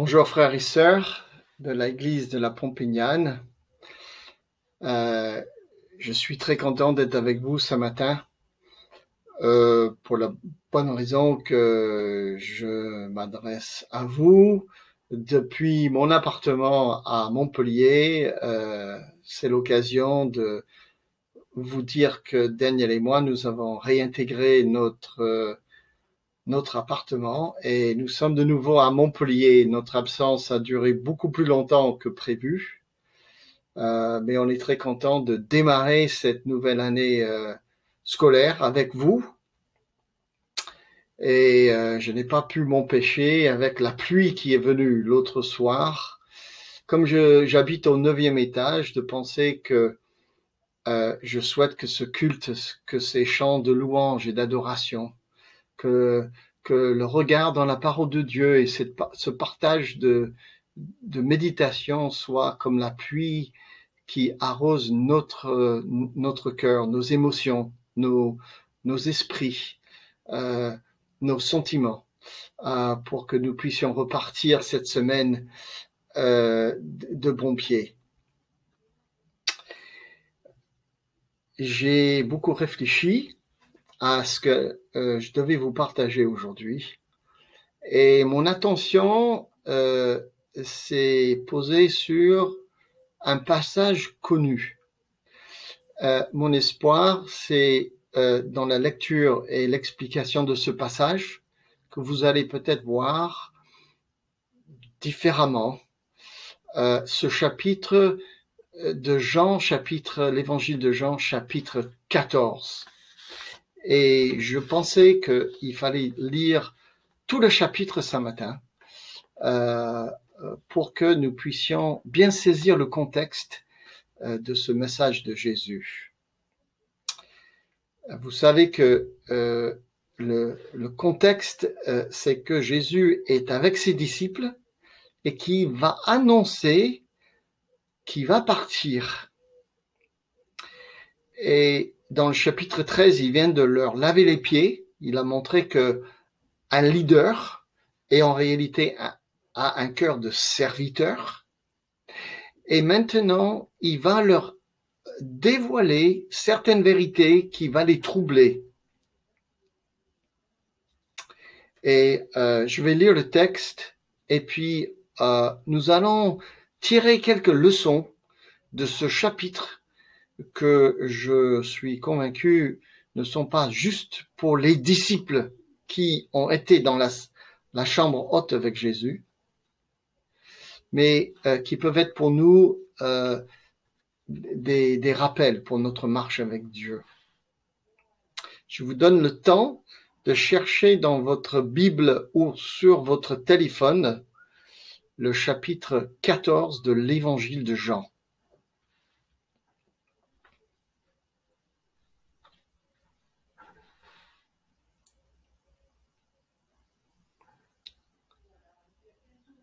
Bonjour frères et sœurs de l'église de la Pompignane. Je suis très content d'être avec vous ce matin pour la bonne raison que je m'adresse à vous depuis mon appartement à Montpellier. C'est l'occasion de vous dire que Daniel et moi, nous avons réintégré notre appartement et nous sommes de nouveau à Montpellier. Notre absence a duré beaucoup plus longtemps que prévu, mais on est très content de démarrer cette nouvelle année scolaire avec vous. Et je n'ai pas pu m'empêcher, avec la pluie qui est venue l'autre soir, comme j'habite au 9e étage, de penser que je souhaite que ce culte, que ces chants de louange et d'adoration, que le regard dans la parole de Dieu et ce partage de méditation soit comme la pluie qui arrose notre cœur, nos émotions, nos esprits, nos sentiments, pour que nous puissions repartir cette semaine de bon pied. J'ai beaucoup réfléchi à ce que je devais vous partager aujourd'hui. Et mon attention s'est posée sur un passage connu. Mon espoir, c'est dans la lecture et l'explication de ce passage que vous allez peut-être voir différemment ce chapitre de Jean, l'évangile de Jean, chapitre 14. Et je pensais qu'il fallait lire tout le chapitre ce matin pour que nous puissions bien saisir le contexte de ce message de Jésus. Vous savez que le contexte, c'est que Jésus est avec ses disciples et qui va annoncer qu'il va partir. Et dans le chapitre 13, il vient de leur laver les pieds. Il a montré que un leader est en réalité a un cœur de serviteur. Et maintenant, il va leur dévoiler certaines vérités qui vont les troubler. Et je vais lire le texte et puis nous allons tirer quelques leçons de ce chapitre que je suis convaincu ne sont pas juste pour les disciples qui ont été dans la chambre haute avec Jésus, mais qui peuvent être pour nous des rappels pour notre marche avec Dieu. Je vous donne le temps de chercher dans votre Bible ou sur votre téléphone le chapitre 14 de l'évangile de Jean.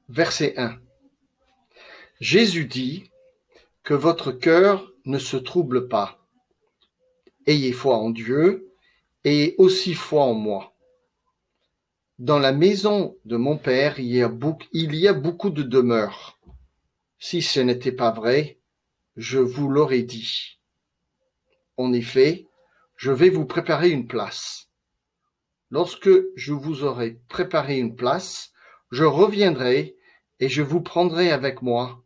Verset 1. Jésus dit que votre cœur ne se trouble pas. Ayez foi en Dieu et aussi foi en moi. Dans la maison de mon Père, il y a beaucoup de demeures. Si ce n'était pas vrai, je vous l'aurais dit. En effet, je vais vous préparer une place. Lorsque je vous aurai préparé une place, je reviendrai et je vous prendrai avec moi,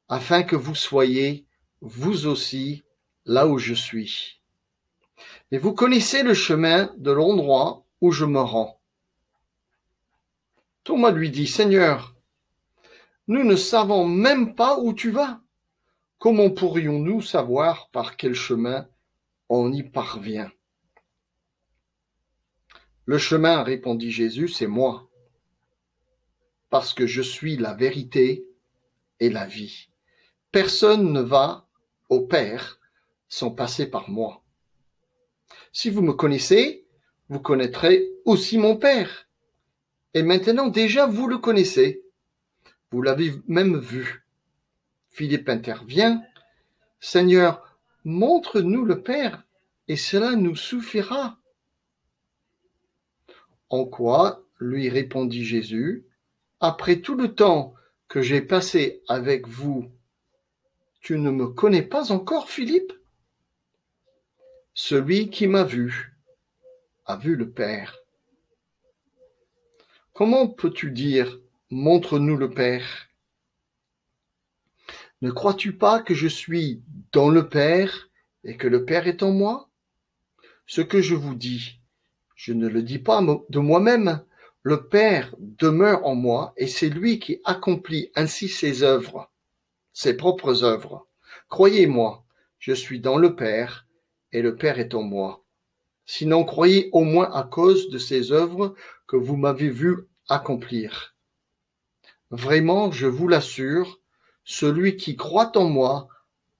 afin que vous soyez, vous aussi, là où je suis. Mais vous connaissez le chemin de l'endroit où je me rends. Thomas lui dit, Seigneur, nous ne savons même pas où tu vas. Comment pourrions-nous savoir par quel chemin on y parvient? Le chemin, répondit Jésus, c'est moi, parce que je suis la vérité et la vie. Personne ne va au Père sans passer par moi. Si vous me connaissez, vous connaîtrez aussi mon Père. Et maintenant, déjà, vous le connaissez. Vous l'avez même vu. Philippe intervient. Seigneur, montre-nous le Père, et cela nous suffira. En quoi, lui répondit Jésus, après tout le temps que j'ai passé avec vous, tu ne me connais pas encore, Philippe? Celui qui m'a vu a vu le Père. Comment peux-tu dire, montre-nous le Père? Ne crois-tu pas que je suis dans le Père et que le Père est en moi? Ce que je vous dis, je ne le dis pas de moi-même. Le Père demeure en moi et c'est lui qui accomplit ainsi ses œuvres, ses propres œuvres. Croyez-moi, je suis dans le Père et le Père est en moi. Sinon, croyez au moins à cause de ces œuvres que vous m'avez vu accomplir. Vraiment, je vous l'assure, celui qui croit en moi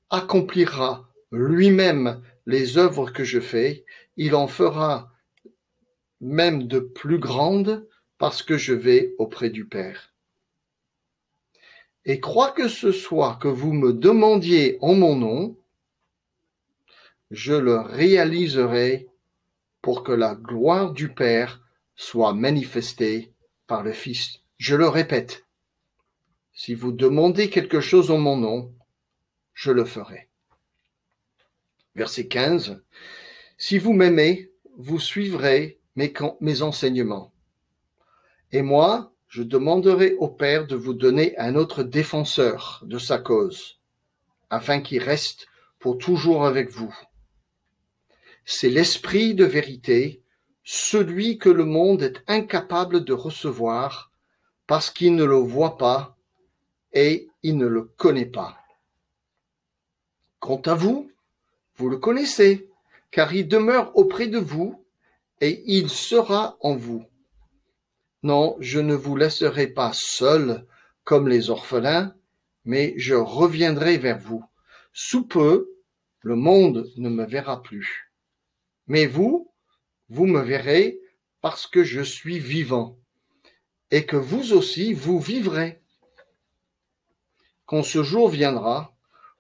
accomplira lui-même les œuvres que je fais, il en fera même de plus grandes parce que je vais auprès du Père. Et quoi que ce soit que vous me demandiez en mon nom, je le réaliserai pour que la gloire du Père soit manifestée par le Fils. Je le répète, si vous demandez quelque chose en mon nom, je le ferai. Verset 15. Si vous m'aimez, vous suivrez mes enseignements. Et moi, je demanderai au Père de vous donner un autre défenseur de sa cause, afin qu'il reste pour toujours avec vous. C'est l'Esprit de vérité, celui que le monde est incapable de recevoir, parce qu'il ne le voit pas et il ne le connaît pas. Quant à vous, vous le connaissez, car il demeure auprès de vous et il sera en vous. Non, je ne vous laisserai pas seul comme les orphelins, mais je reviendrai vers vous. Sous peu, le monde ne me verra plus. Mais vous me verrez parce que je suis vivant, et que vous aussi, vous vivrez. Quand ce jour viendra,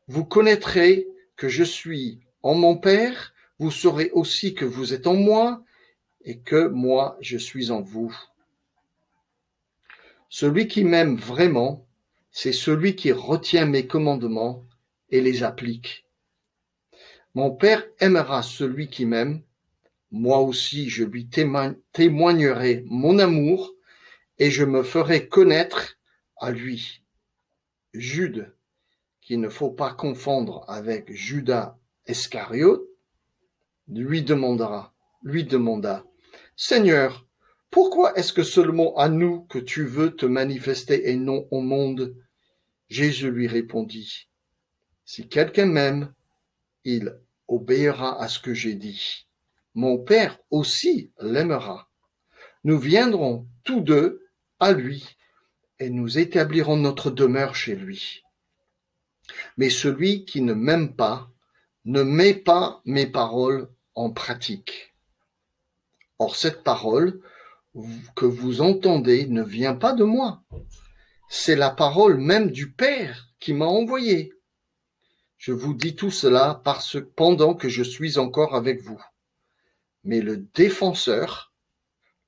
vous connaîtrez que je suis en mon Père, vous saurez aussi que vous êtes en moi, et que moi, je suis en vous. Celui qui m'aime vraiment, c'est celui qui retient mes commandements et les applique. Mon Père aimera celui qui m'aime, moi aussi je lui témoignerai mon amour et je me ferai connaître à lui. Jude, qu'il ne faut pas confondre avec Judas Iscariote, lui demanda, Seigneur, pourquoi est-ce que seulement à nous que tu veux te manifester et non au monde? Jésus lui répondit, si quelqu'un m'aime, il obéira à ce que j'ai dit. Mon Père aussi l'aimera. Nous viendrons tous deux à lui et nous établirons notre demeure chez lui. Mais celui qui ne m'aime pas ne met pas mes paroles en pratique. Or, cette parole que vous entendez ne vient pas de moi. C'est la parole même du Père qui m'a envoyé. Je vous dis tout cela pendant que je suis encore avec vous. Mais le défenseur,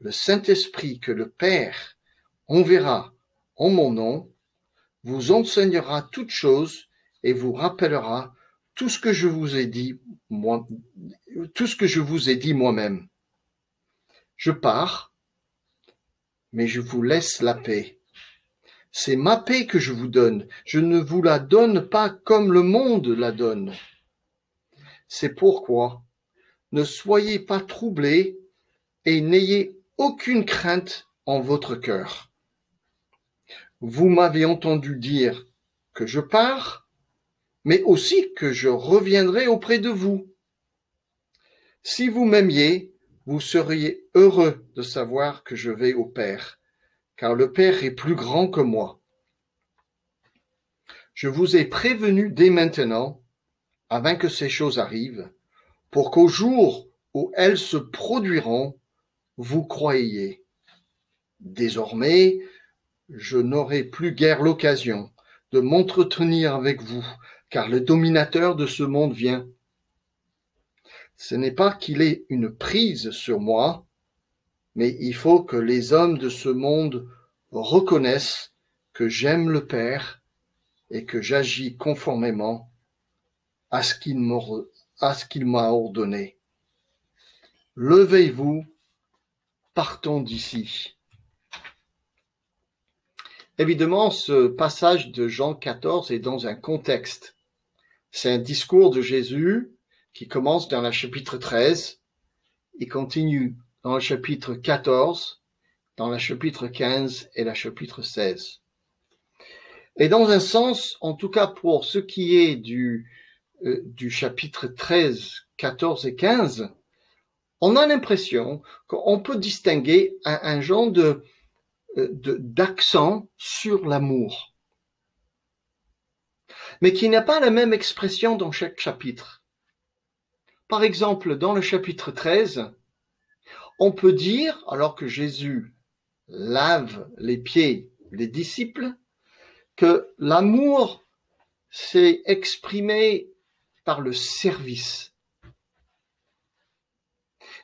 le Saint-Esprit que le Père enverra en mon nom, vous enseignera toutes choses et vous rappellera tout ce que je vous ai dit moi-même. Je pars, mais je vous laisse la paix. C'est ma paix que je vous donne. Je ne vous la donne pas comme le monde la donne. C'est pourquoi ne soyez pas troublés et n'ayez aucune crainte en votre cœur. Vous m'avez entendu dire que je pars, mais aussi que je reviendrai auprès de vous. Si vous m'aimiez, vous seriez heureux de savoir que je vais au Père, car le Père est plus grand que moi. Je vous ai prévenu dès maintenant, avant que ces choses arrivent, pour qu'au jour où elles se produiront, vous croyiez. Désormais, je n'aurai plus guère l'occasion de m'entretenir avec vous, car le dominateur de ce monde vient. Ce n'est pas qu'il ait une prise sur moi, mais il faut que les hommes de ce monde reconnaissent que j'aime le Père et que j'agis conformément à ce qu'il m'a ordonné. Levez-vous, partons d'ici. Évidemment, ce passage de Jean 14 est dans un contexte. C'est un discours de Jésus qui commence dans le chapitre 13 et continue dans le chapitre 14, dans le chapitre 15 et le chapitre 16. Et dans un sens, en tout cas pour ce qui est du chapitre 13, 14 et 15, on a l'impression qu'on peut distinguer un genre d'accent sur l'amour, mais qui n'a pas la même expression dans chaque chapitre. Par exemple, dans le chapitre 13, on peut dire, alors que Jésus lave les pieds des disciples, que l'amour s'est exprimé par le service.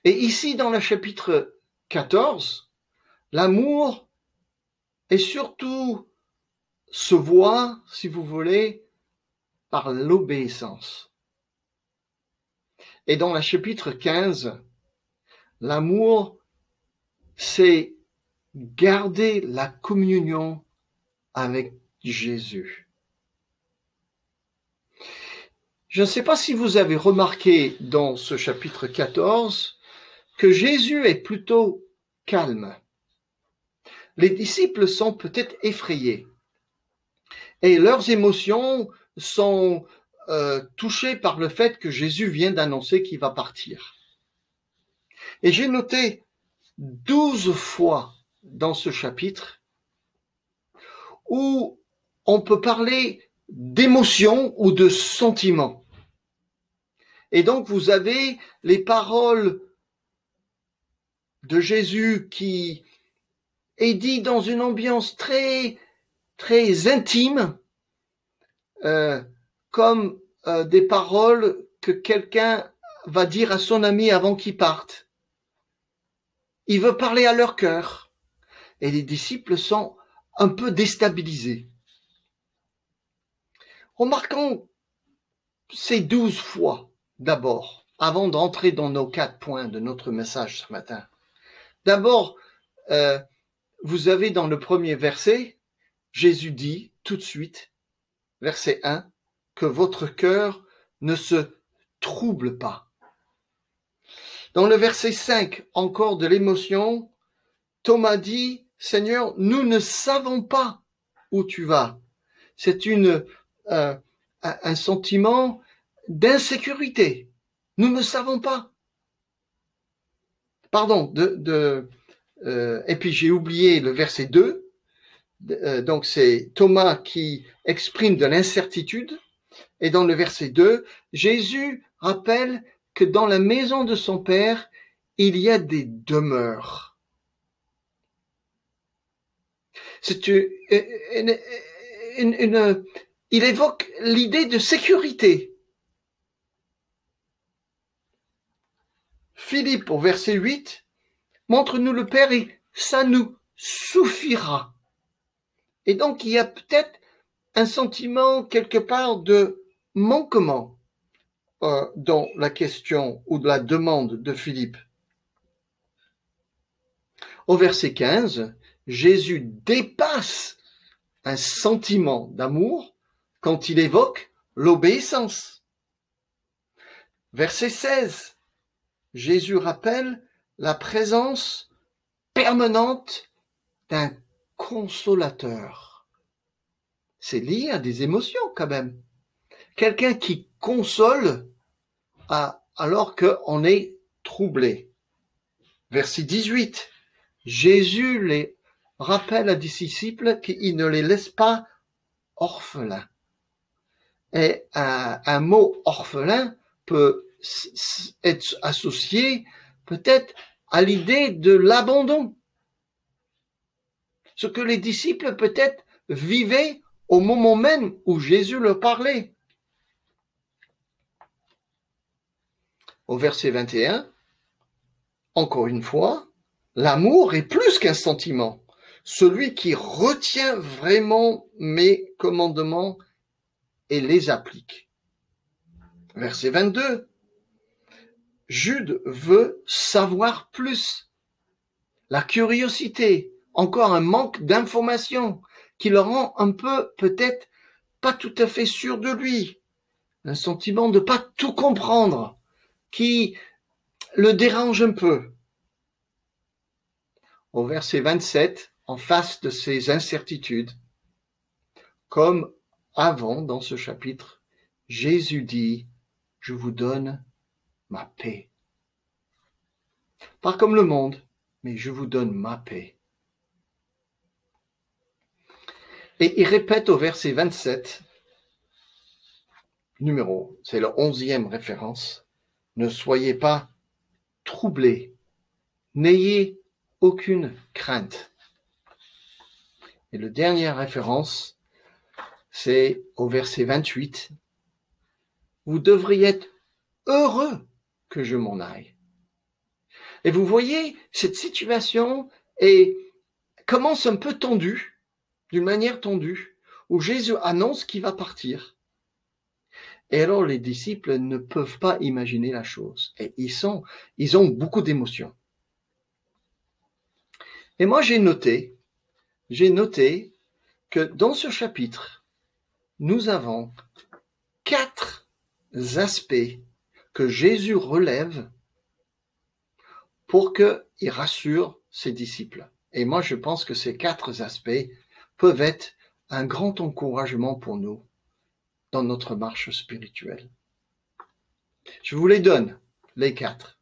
Et ici, dans le chapitre 14, l'amour est surtout se voit, si vous voulez, par l'obéissance. Et dans le chapitre 15, l'amour, c'est garder la communion avec Jésus. Je ne sais pas si vous avez remarqué dans ce chapitre 14 que Jésus est plutôt calme. Les disciples sont peut-être effrayés et leurs émotions sont touchées par le fait que Jésus vient d'annoncer qu'il va partir. Et j'ai noté 12 fois dans ce chapitre où on peut parler d'émotion ou de sentiment. Et donc vous avez les paroles de Jésus qui est dit dans une ambiance très, très intime, comme des paroles que quelqu'un va dire à son ami avant qu'il parte. Il veut parler à leur cœur. Et les disciples sont un peu déstabilisés. Remarquons ces 12 fois d'abord, avant d'entrer dans nos 4 points de notre message ce matin. D'abord, vous avez dans le premier verset, Jésus dit tout de suite, verset 1, que votre cœur ne se trouble pas. Dans le verset 5, encore de l'émotion, Thomas dit, Seigneur, nous ne savons pas où tu vas. C'est un sentiment d'insécurité. Nous ne savons pas. Pardon, et puis j'ai oublié le verset 2. Donc c'est Thomas qui exprime de l'incertitude. Et dans le verset 2, Jésus rappelle que dans la maison de son Père, il y a des demeures. Il évoque l'idée de sécurité. Philippe, au verset 8, montre-nous le Père et ça nous suffira. Et donc, il y a peut-être un sentiment quelque part de manquement dans la question ou de la demande de Philippe. Au verset 15, Jésus dépasse un sentiment d'amour quand il évoque l'obéissance. Verset 16, Jésus rappelle la présence permanente d'un consolateur. C'est lié à des émotions quand même. Quelqu'un qui console alors qu'on est troublé. Verset 18, Jésus les rappelle à des disciples qu'il ne les laisse pas orphelins. Et un mot orphelin peut être associé peut-être à l'idée de l'abandon. Ce que les disciples peut-être vivaient au moment même où Jésus leur parlait. Au verset 21, encore une fois, l'amour est plus qu'un sentiment. celui qui retient vraiment mes commandements et les applique. Verset 22. Jude veut savoir plus. La curiosité, encore un manque d'information qui le rend un peu, peut-être, pas tout à fait sûr de lui. Un sentiment de pas tout comprendre qui le dérange un peu. Au verset 27, en face de ces incertitudes, comme avant dans ce chapitre, Jésus dit, je vous donne ma paix. Pas comme le monde, mais je vous donne ma paix. Et il répète au verset 27, c'est la 11e référence, ne soyez pas troublés, n'ayez aucune crainte. Et la dernière référence, c'est au verset 28, vous devriez être heureux que je m'en aille. Et vous voyez, cette situation commence un peu tendue, d'une manière tendue, où Jésus annonce qu'il va partir. Et alors les disciples ne peuvent pas imaginer la chose. Et ils ont beaucoup d'émotions. Et moi j'ai noté que dans ce chapitre, nous avons 4 aspects que Jésus relève pour qu'il rassure ses disciples. Et moi, je pense que ces 4 aspects peuvent être un grand encouragement pour nous dans notre marche spirituelle. Je vous les donne, les 4.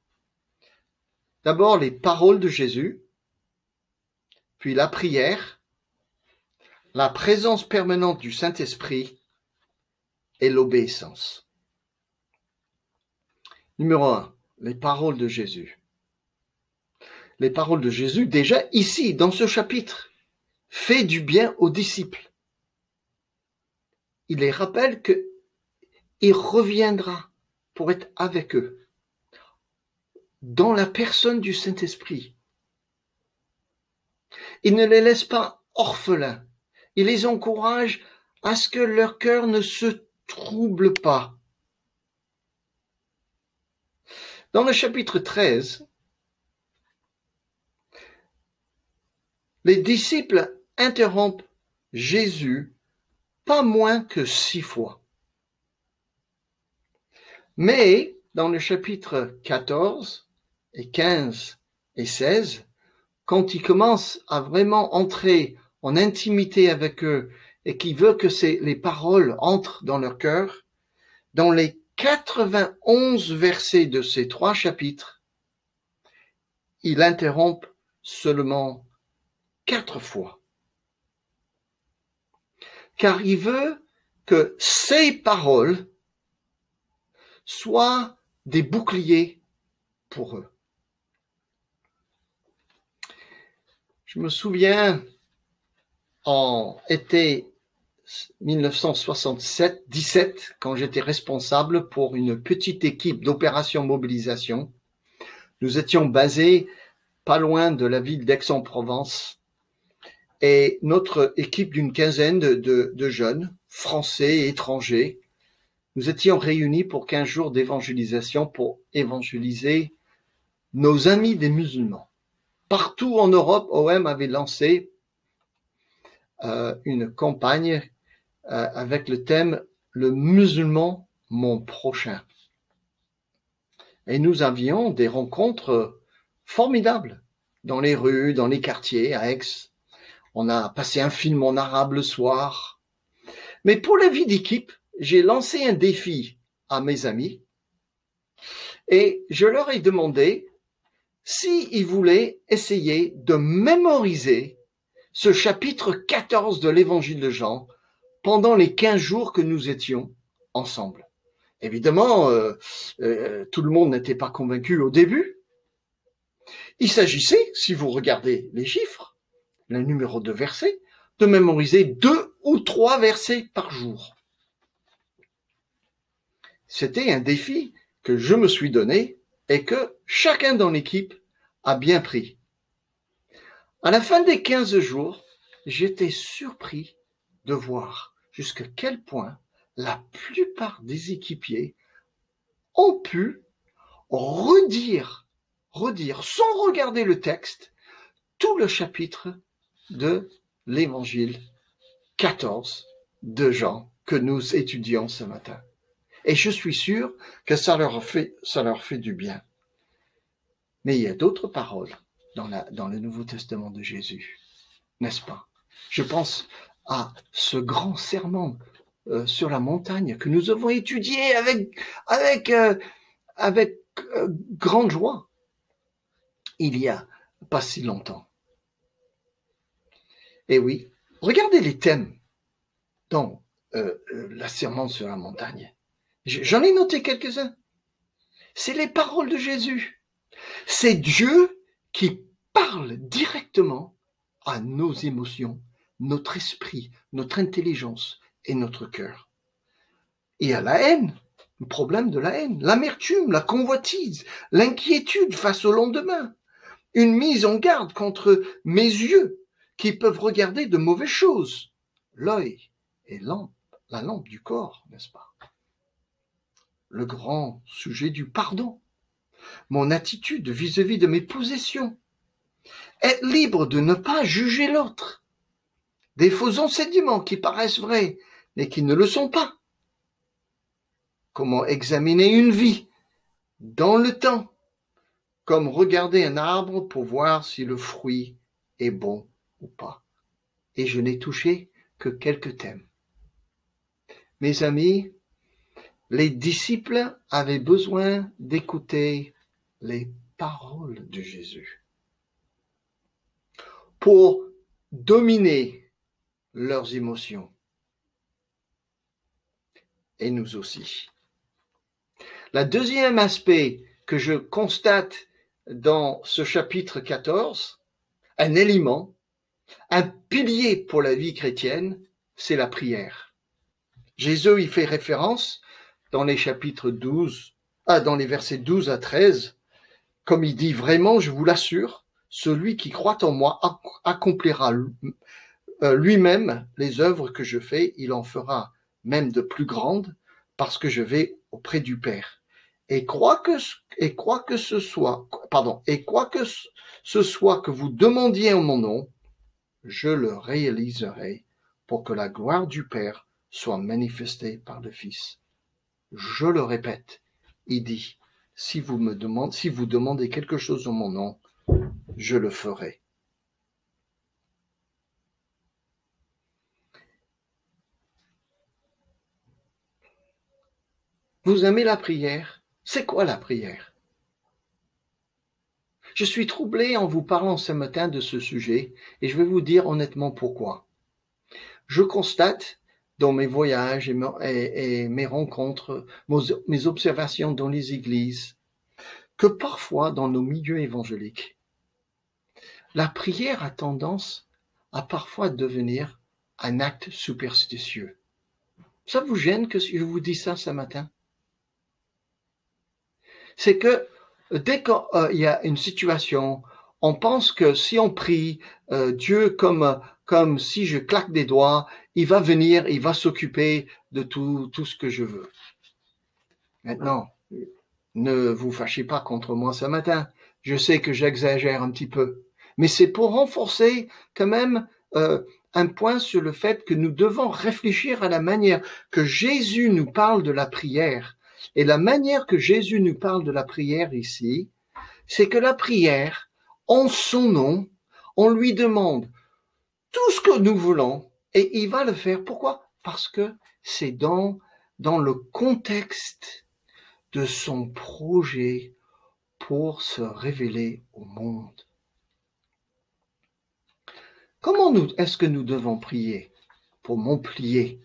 D'abord, les paroles de Jésus, puis la prière, la présence permanente du Saint-Esprit et l'obéissance. Numéro 1, les paroles de Jésus. Les paroles de Jésus, déjà ici, dans ce chapitre, fait du bien aux disciples. Il les rappelle qu'il reviendra pour être avec eux, dans la personne du Saint-Esprit. Il ne les laisse pas orphelins. Il les encourage à ce que leur cœur ne se trouble pas. Dans le chapitre 13, les disciples interrompent Jésus pas moins que 6 fois. Mais dans le chapitre 14 et 15 et 16, quand il commence à vraiment entrer en intimité avec eux et qu'il veut que les paroles entrent dans leur cœur, dans les 91 versets de ces 3 chapitres, il interrompt seulement 4 fois. Car il veut que ces paroles soient des boucliers pour eux. Je me souviens, en été 1977, quand j'étais responsable pour une petite équipe d'opération mobilisation, nous étions basés pas loin de la ville d'Aix-en-Provence, et notre équipe d'une quinzaine de jeunes, français et étrangers, nous étions réunis pour 15 jours d'évangélisation pour évangéliser nos amis des musulmans. Partout en Europe, OM avait lancé une campagne avec le thème « Le musulman, mon prochain ». Et nous avions des rencontres formidables dans les rues, dans les quartiers, à Aix. On a passé un film en arabe le soir. Mais pour la vie d'équipe, j'ai lancé un défi à mes amis et je leur ai demandé s'ils voulaient essayer de mémoriser ce chapitre 14 de l'évangile de Jean pendant les 15 jours que nous étions ensemble. Évidemment, tout le monde n'était pas convaincu au début. Il s'agissait, si vous regardez les chiffres, le numéro de versets, de mémoriser 2 ou 3 versets par jour. C'était un défi que je me suis donné et que chacun dans l'équipe a bien pris. À la fin des 15 jours, j'étais surpris de voir jusqu'à quel point la plupart des équipiers ont pu redire, sans regarder le texte, tout le chapitre de l'évangile 14 de Jean que nous étudions ce matin. Et je suis sûr que ça leur fait du bien. Mais il y a d'autres paroles dans le Nouveau Testament de Jésus, n'est-ce pas? Je pense à ce grand sermon sur la montagne que nous avons étudié avec grande joie il y a pas si longtemps. Et oui, regardez les thèmes dans la sermon sur la montagne. J'en ai noté quelques-uns. C'est les paroles de Jésus. C'est Dieu qui parle directement à nos émotions, notre esprit, notre intelligence et notre cœur. Il y a la haine, le problème de la haine, l'amertume, la convoitise, l'inquiétude face au lendemain, une mise en garde contre mes yeux qui peuvent regarder de mauvaises choses. L'œil est la lampe du corps, n'est-ce pas? Le grand sujet du pardon, mon attitude vis-à-vis de mes possessions, être libre de ne pas juger l'autre, des faux enseignements qui paraissent vrais mais qui ne le sont pas. Comment examiner une vie dans le temps, comme regarder un arbre pour voir si le fruit est bon ou pas. Et je n'ai touché que quelques thèmes. Mes amis, les disciples avaient besoin d'écouter les paroles de Jésus pour dominer leurs émotions. Et nous aussi. Le deuxième aspect que je constate dans ce chapitre 14, un élément, un pilier pour la vie chrétienne, c'est la prière. Jésus y fait référence dans les chapitres dans les versets 12 à 13, comme il dit vraiment, je vous l'assure, celui qui croit en moi accomplira lui-même les œuvres que je fais, il en fera même de plus grandes, parce que je vais auprès du Père. Et quoi que ce soit que vous demandiez en mon nom, je le réaliserai pour que la gloire du Père soit manifestée par le Fils. Je le répète, il dit, si vous demandez quelque chose en mon nom, je le ferai. Vous aimez la prière? C'est quoi la prière? Je suis troublé en vous parlant ce matin de ce sujet et je vais vous dire honnêtement pourquoi. Je constate dans mes voyages et mes rencontres, mes observations dans les églises, que parfois dans nos milieux évangéliques, la prière a tendance à parfois devenir un acte superstitieux. Ça vous gêne que je vous dise ça ce matin? C'est que dès qu'il y a une situation, on pense que si on prie, Dieu, comme si je claque des doigts, il va venir, il va s'occuper de tout ce que je veux. Maintenant, ne vous fâchez pas contre moi ce matin. Je sais que j'exagère un petit peu, mais c'est pour renforcer quand même un point sur le fait que nous devons réfléchir à la manière que Jésus nous parle de la prière. Et la manière que Jésus nous parle de la prière ici, c'est que la prière, en son nom, on lui demande tout ce que nous voulons et il va le faire. Pourquoi? Parce que c'est dans le contexte de son projet pour se révéler au monde. Comment est-ce que nous devons prier pour Montpellier,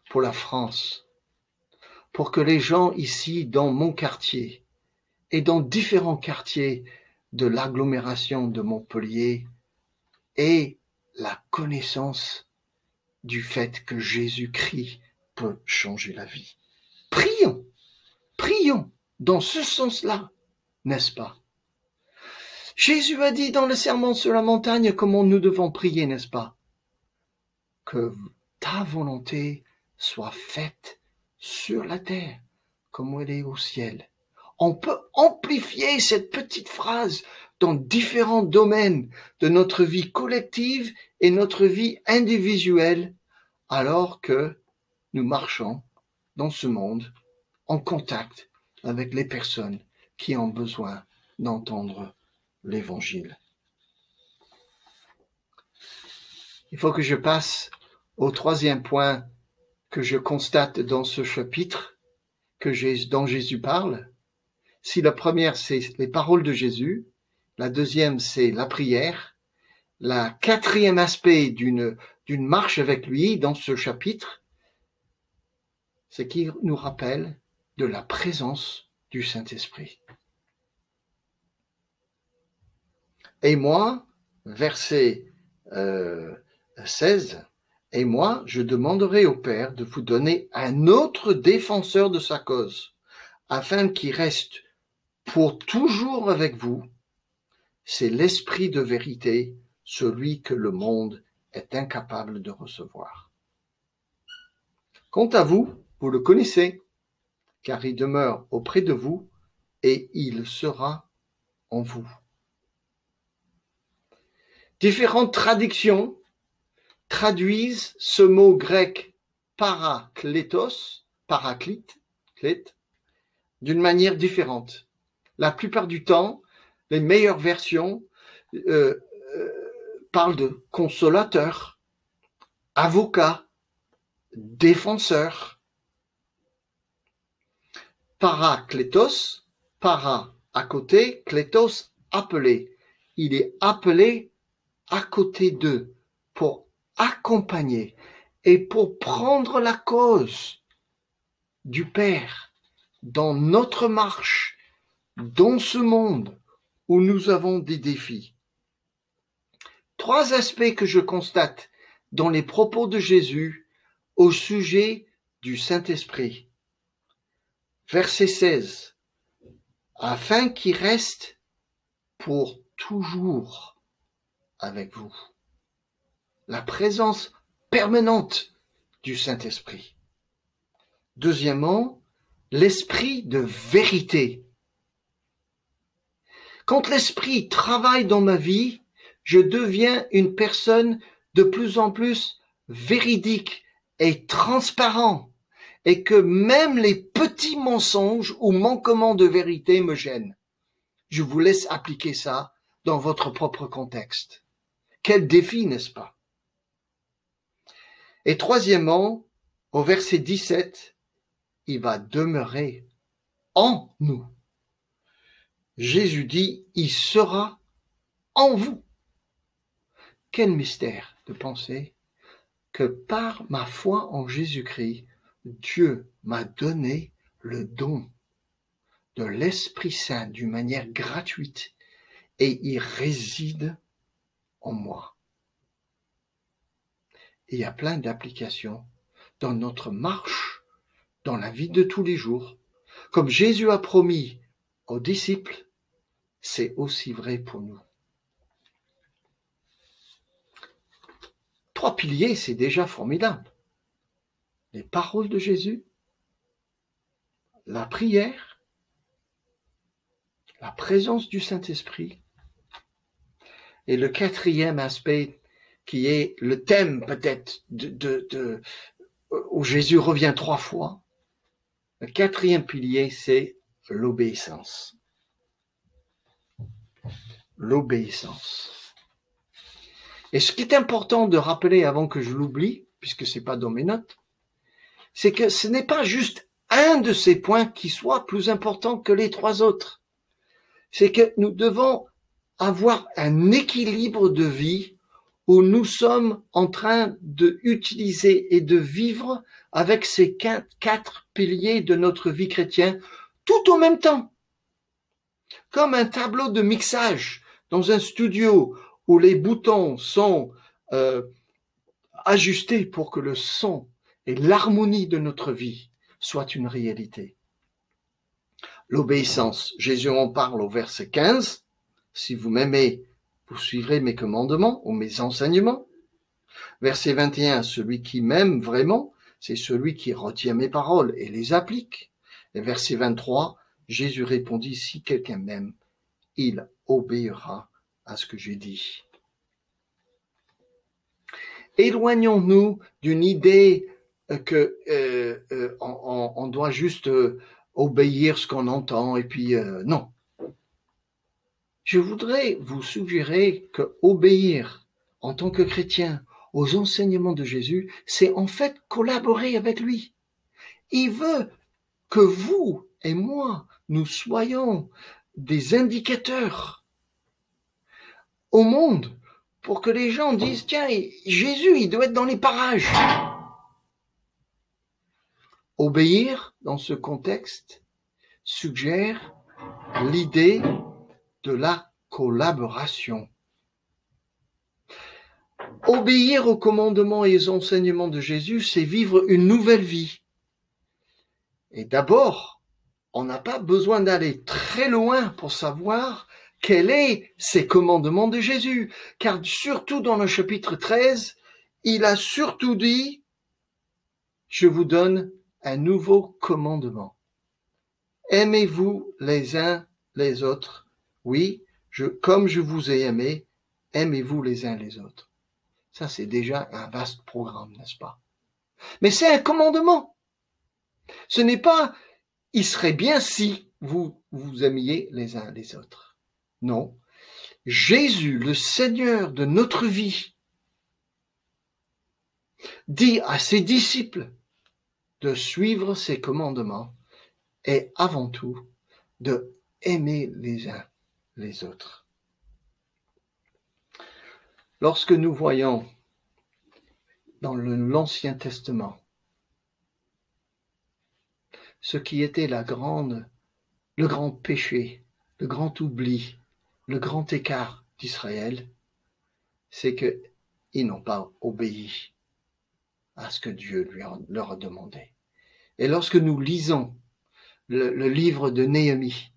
pour la France, pour que les gens ici dans mon quartier et dans différents quartiers de l'agglomération de Montpellier aient la connaissance du fait que Jésus-Christ peut changer la vie? Prions dans ce sens-là, n'est-ce pas? Jésus a dit dans le Sermon sur la montagne comment nous devons prier, n'est-ce pas? Que ta volonté soit faite sur la terre comme elle est au ciel. On peut amplifier cette petite phrase dans différents domaines de notre vie collective et notre vie individuelle, alors que nous marchons dans ce monde en contact avec les personnes qui ont besoin d'entendre l'Évangile. Il faut que je passe au troisième point que je constate dans ce chapitre dont Jésus parle. Si la première, c'est les paroles de Jésus, la deuxième, c'est la prière, la quatrième aspect d'une marche avec lui dans ce chapitre, c'est qu'il nous rappelle de la présence du Saint-Esprit. Et moi, verset 16, et moi, je demanderai au Père de vous donner un autre défenseur de sa cause, afin qu'il reste pour toujours avec vous. C'est l'Esprit de vérité, celui que le monde est incapable de recevoir. Quant à vous, vous le connaissez, car il demeure auprès de vous et il sera en vous. Différentes traductions traduisent ce mot grec paraklétos, paraclite, d'une manière différente. La plupart du temps, les meilleures versions parlent de consolateur, avocat, défenseur. Paraklétos, para à côté, klétos appelé. Il est appelé à côté d'eux pour accompagner et pour prendre la cause du Père dans notre marche, dans ce monde où nous avons des défis. Trois aspects que je constate dans les propos de Jésus au sujet du Saint-Esprit. Verset 16. Afin qu'il reste pour toujours avec vous. La présence permanente du Saint-Esprit. Deuxièmement, l'esprit de vérité. Quand l'esprit travaille dans ma vie, je deviens une personne de plus en plus véridique et transparent, et que même les petits mensonges ou manquements de vérité me gênent. Je vous laisse appliquer ça dans votre propre contexte. Quel défi, n'est-ce pas? Et troisièmement, au verset 17, il va demeurer en nous. Jésus dit, il sera en vous. Quel mystère de penser que par ma foi en Jésus-Christ, Dieu m'a donné le don de l'Esprit Saint d'une manière gratuite et il réside en moi. Et il y a plein d'applications dans notre marche, dans la vie de tous les jours. Comme Jésus a promis aux disciples, c'est aussi vrai pour nous. 3 piliers, c'est déjà formidable. Les paroles de Jésus, la prière, la présence du Saint-Esprit, et le quatrième aspect qui est le thème peut-être où Jésus revient 3 fois. Le quatrième pilier, c'est l'obéissance. L'obéissance. Et ce qui est important de rappeler avant que je l'oublie, puisque c'est pas dans mes notes, c'est que ce n'est pas juste un de ces points qui soit plus important que les 3 autres. C'est que nous devons avoir un équilibre de vie où nous sommes en train d'utiliser et de vivre avec ces 4 piliers de notre vie chrétienne tout en même temps. Comme un tableau de mixage dans un studio où les boutons sont ajustés pour que le son et l'harmonie de notre vie soient une réalité. L'obéissance, Jésus en parle au verset 15. Si vous m'aimez, vous suivrez mes commandements ou mes enseignements. Verset 21, celui qui m'aime vraiment, c'est celui qui retient mes paroles et les applique. Et verset 23, Jésus répondit, si quelqu'un m'aime, il obéira à ce que j'ai dit. Éloignons-nous d'une idée que on doit juste obéir ce qu'on entend et puis non. Je voudrais vous suggérer que obéir en tant que chrétien aux enseignements de Jésus, c'est en fait collaborer avec lui. Il veut que vous et moi, nous soyons des indicateurs au monde pour que les gens disent, tiens, Jésus, il doit être dans les parages. Obéir, dans ce contexte, suggère l'idée de la collaboration. Obéir aux commandements et aux enseignements de Jésus, c'est vivre une nouvelle vie. Et d'abord, on n'a pas besoin d'aller très loin pour savoir quels sont ces commandements de Jésus. Car surtout dans le chapitre 13, il a surtout dit, je vous donne un nouveau commandement. Aimez-vous les uns les autres. Oui, comme je vous ai aimé, aimez-vous les uns les autres. Ça, c'est déjà un vaste programme, n'est-ce pas? Mais c'est un commandement. Ce n'est pas, il serait bien si vous vous aimiez les uns les autres. Non. Jésus, le Seigneur de notre vie, dit à ses disciples de suivre ses commandements et avant tout de aimer les uns les autres. Lorsque nous voyons dans l'Ancien Testament ce qui était le grand péché, le grand oubli, le grand écart d'Israël, c'est qu'ils n'ont pas obéi à ce que Dieu leur a demandé. Et lorsque nous lisons le livre de Néhémie,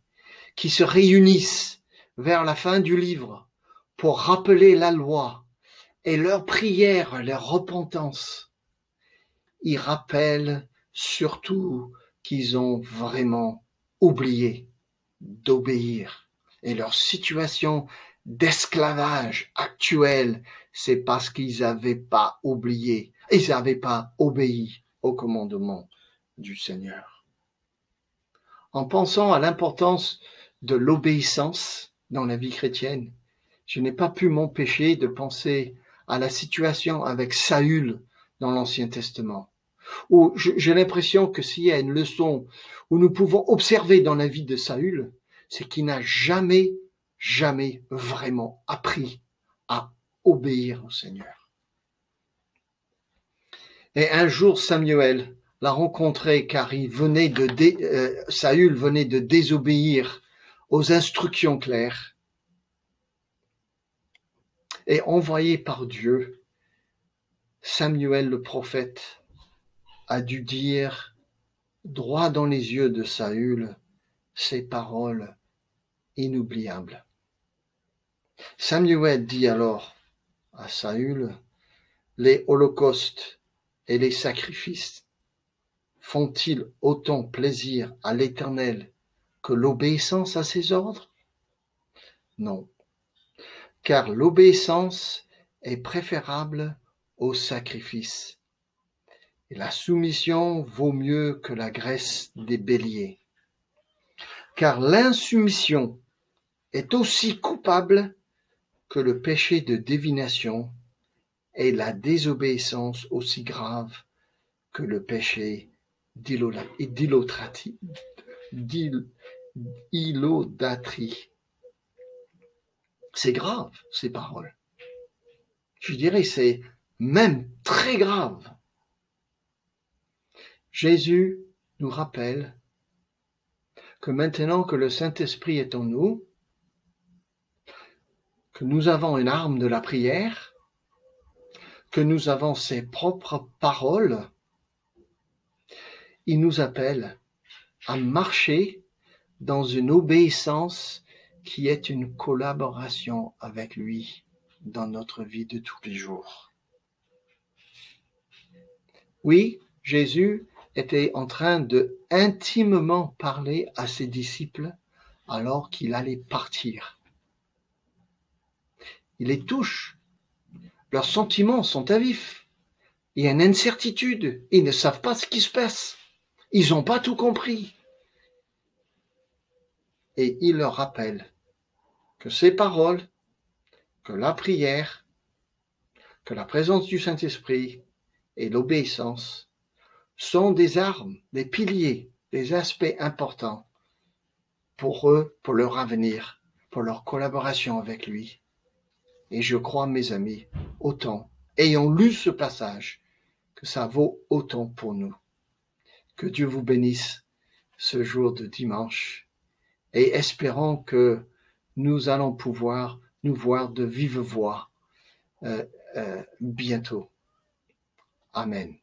qui se réunissent vers la fin du livre pour rappeler la loi et leur prière, leur repentance, ils rappellent surtout qu'ils ont vraiment oublié d'obéir. Et leur situation d'esclavage actuelle, c'est parce qu'ils n'avaient pas oublié, ils n'avaient pas obéi au commandement du Seigneur. En pensant à l'importance de l'obéissance dans la vie chrétienne, je n'ai pas pu m'empêcher de penser à la situation avec Saül dans l'Ancien Testament, où j'ai l'impression que s'il y a une leçon où nous pouvons observer dans la vie de Saül, c'est qu'il n'a jamais vraiment appris à obéir au Seigneur. Et un jour, Samuel l'a rencontré car Saül venait de désobéir aux instructions claires. Et envoyé par Dieu, Samuel le prophète a dû dire droit dans les yeux de Saül ces paroles inoubliables. Samuel dit alors à Saül, les holocaustes et les sacrifices font-ils autant plaisir à l'Éternel que l'obéissance à ses ordres? Non, car l'obéissance est préférable au sacrifice. Et la soumission vaut mieux que la graisse des béliers. Car l'insoumission est aussi coupable que le péché de divination et la désobéissance aussi grave que le péché d'idolâtrie. C'est grave, ces paroles. Je dirais, c'est même très grave. Jésus nous rappelle que maintenant que le Saint-Esprit est en nous, que nous avons une arme de la prière, que nous avons ses propres paroles, il nous appelle à marcher dans une obéissance qui est une collaboration avec lui dans notre vie de tous les jours. Oui, Jésus était en train de intimement parler à ses disciples alors qu'il allait partir. Il les touche. Leurs sentiments sont à vif. Il y a une incertitude. Ils ne savent pas ce qui se passe. Ils n'ont pas tout compris. Et il leur rappelle que ces paroles, que la prière, que la présence du Saint-Esprit et l'obéissance sont des armes, des piliers, des aspects importants pour eux, pour leur avenir, pour leur collaboration avec lui. Et je crois, mes amis, autant, ayant lu ce passage, que ça vaut autant pour nous. Que Dieu vous bénisse ce jour de dimanche et espérons que nous allons pouvoir nous voir de vive voix bientôt. Amen.